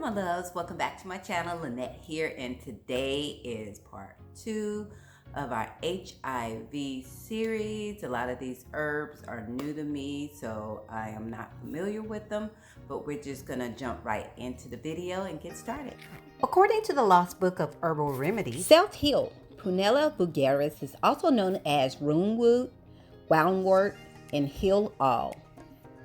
Hello my loves, welcome back to my channel. Lynette here, and today is part 2 of our HIV series. A lot of these herbs are new to me, so I am not familiar with them, but we're just gonna jump right into the video and get started. According to the Lost Book of Herbal Remedies, self-heal Prunella vulgaris is also known as roomwood, woundwort, and heal all.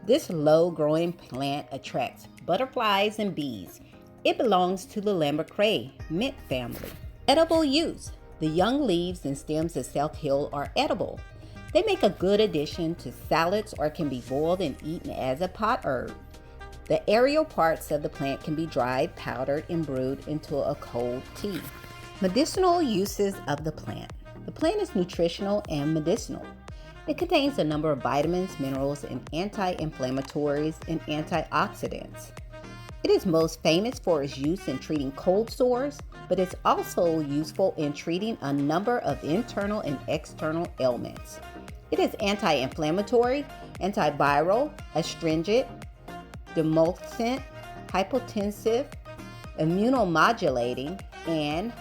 This low-growing plant attracts butterflies and bees. It belongs to the Lambercrae mint family. Edible use. The young leaves and stems of self-heal are edible. They make a good addition to salads or can be boiled and eaten as a pot herb. The aerial parts of the plant can be dried, powdered, and brewed into a cold tea. Medicinal uses of the plant. The plant is nutritional and medicinal. It contains a number of vitamins, minerals, and anti-inflammatories and antioxidants. It is most famous for its use in treating cold sores, but it's also useful in treating a number of internal and external ailments. It is anti-inflammatory, antiviral, astringent, demulcent, hypotensive, immunomodulating, and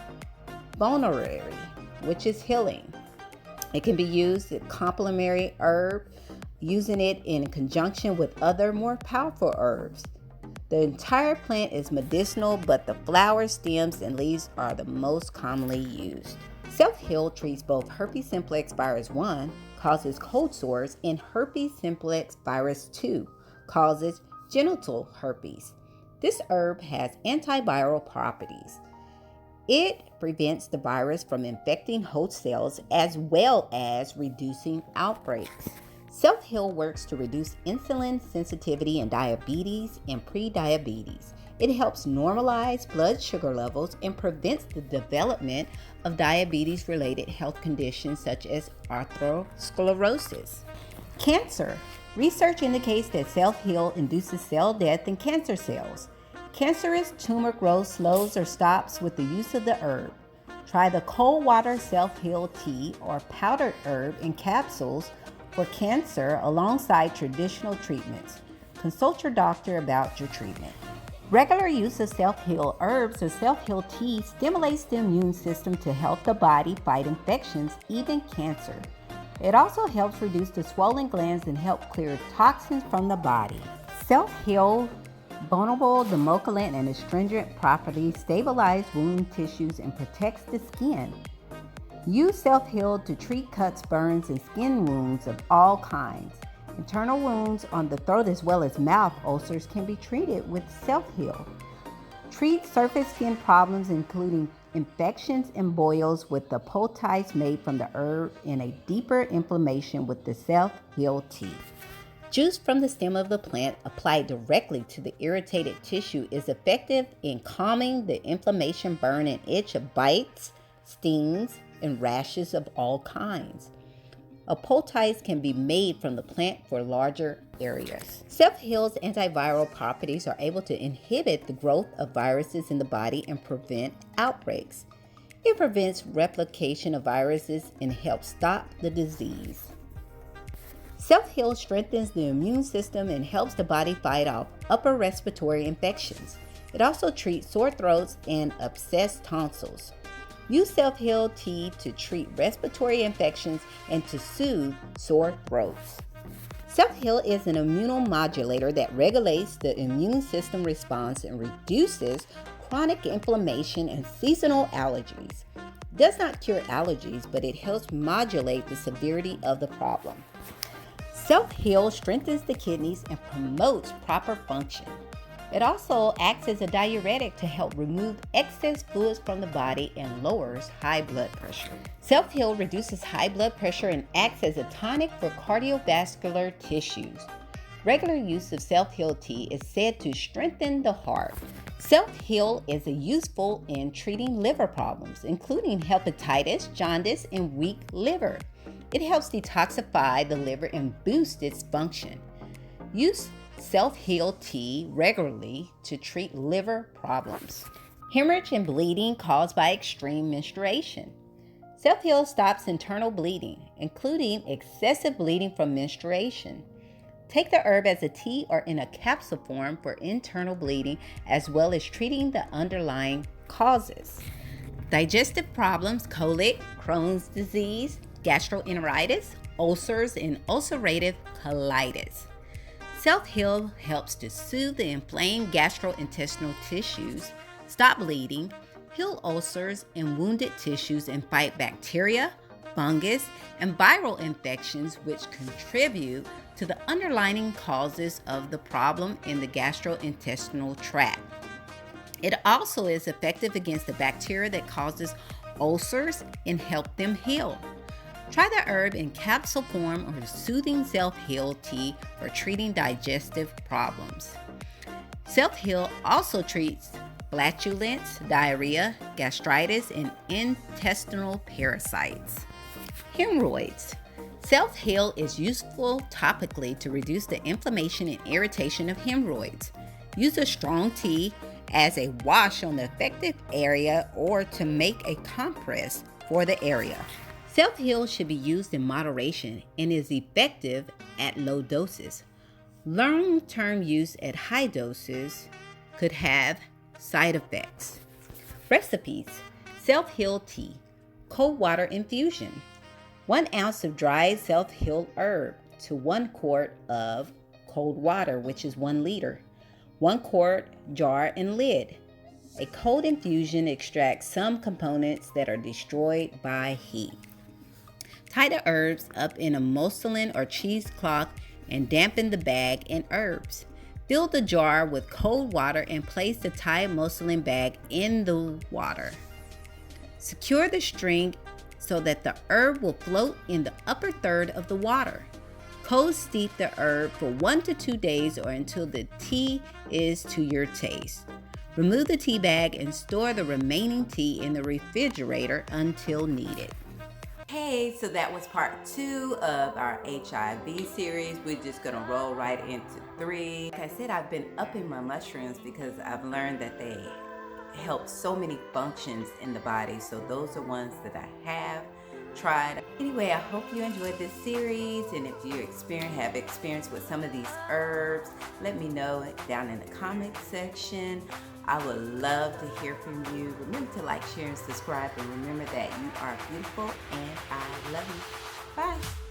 vulnerary, which is healing. It can be used as a complementary herb, using it in conjunction with other more powerful herbs. The entire plant is medicinal, but the flowers, stems, and leaves are the most commonly used. Self-heal treats both herpes simplex virus 1, causes cold sores, and herpes simplex virus 2, causes genital herpes. This herb has antiviral properties. It prevents the virus from infecting host cells as well as reducing outbreaks. Self-heal works to reduce insulin sensitivity in diabetes and prediabetes. It helps normalize blood sugar levels and prevents the development of diabetes-related health conditions such as atherosclerosis. Cancer. Research indicates that self-heal induces cell death in cancer cells. Cancerous tumor growth slows or stops with the use of the herb. Try the cold water self-heal tea or powdered herb in capsules for cancer alongside traditional treatments. Consult your doctor about your treatment. Regular use of self-heal herbs or self-heal tea stimulates the immune system to help the body fight infections, even cancer. It also helps reduce the swollen glands and help clear toxins from the body. Self-heal vulnerable, demulcent, and astringent properties stabilize wound tissues and protects the skin. Use self-heal to treat cuts, burns, and skin wounds of all kinds. Internal wounds on the throat as well as mouth ulcers can be treated with self-heal. Treat surface skin problems including infections and boils with the poultice made from the herb and a deeper inflammation with the self-heal tea. Juice from the stem of the plant applied directly to the irritated tissue is effective in calming the inflammation, burn, and itch of bites, stings, and rashes of all kinds. A poultice can be made from the plant for larger areas. Self-heal's antiviral properties are able to inhibit the growth of viruses in the body and prevent outbreaks. It prevents replication of viruses and helps stop the disease. Self-heal strengthens the immune system and helps the body fight off upper respiratory infections. It also treats sore throats and abscessed tonsils. Use self-heal tea to treat respiratory infections and to soothe sore throats. Self-heal is an immunomodulator that regulates the immune system response and reduces chronic inflammation and seasonal allergies. It does not cure allergies, but it helps modulate the severity of the problem. Self-heal strengthens the kidneys and promotes proper function. It also acts as a diuretic to help remove excess fluids from the body and lowers high blood pressure. Self-heal reduces high blood pressure and acts as a tonic for cardiovascular tissues. Regular use of self-heal tea is said to strengthen the heart. Self-heal is useful in treating liver problems, including hepatitis, jaundice, and weak liver. It helps detoxify the liver and boost its function. Use self-heal tea regularly to treat liver problems. Hemorrhage and bleeding caused by extreme menstruation. Self-heal stops internal bleeding, including excessive bleeding from menstruation. Take the herb as a tea or in a capsule form for internal bleeding, as well as treating the underlying causes. Digestive problems, colic, Crohn's disease, gastroenteritis, ulcers, and ulcerative colitis. Self-Heal helps to soothe the inflamed gastrointestinal tissues, stop bleeding, heal ulcers and wounded tissues, and fight bacteria, fungus, and viral infections which contribute to the underlying causes of the problem in the gastrointestinal tract. It also is effective against the bacteria that causes ulcers and help them heal. Try the herb in capsule form or soothing Self-Heal tea for treating digestive problems. Self-Heal also treats flatulence, diarrhea, gastritis, and intestinal parasites. Hemorrhoids. Self-Heal is useful topically to reduce the inflammation and irritation of hemorrhoids. Use a strong tea as a wash on the affected area or to make a compress for the area. Self-Heal should be used in moderation and is effective at low doses. Long-term use at high doses could have side effects. Recipes: Self-Heal tea, cold water infusion, 1 ounce of dried Self-Heal herb to 1 quart of cold water, which is 1 liter, 1 quart jar and lid. A cold infusion extracts some components that are destroyed by heat. Tie the herbs up in a muslin or cheesecloth and dampen the bag and herbs. Fill the jar with cold water and place the tied muslin bag in the water. Secure the string so that the herb will float in the upper third of the water. Cold steep the herb for 1 to 2 days or until the tea is to your taste. Remove the tea bag and store the remaining tea in the refrigerator until needed. Hey, so that was part 2 of our HIV series. We're just gonna roll right into 3. Like I said, I've been upping my mushrooms because I've learned that they help so many functions in the body. So those are ones that I have tried. Anyway, I hope you enjoyed this series, and if you have experience with some of these herbs, let me know down in the comment section. I would love to hear from you. Remember to like, share, and subscribe, and remember that you are beautiful and I love you. Bye.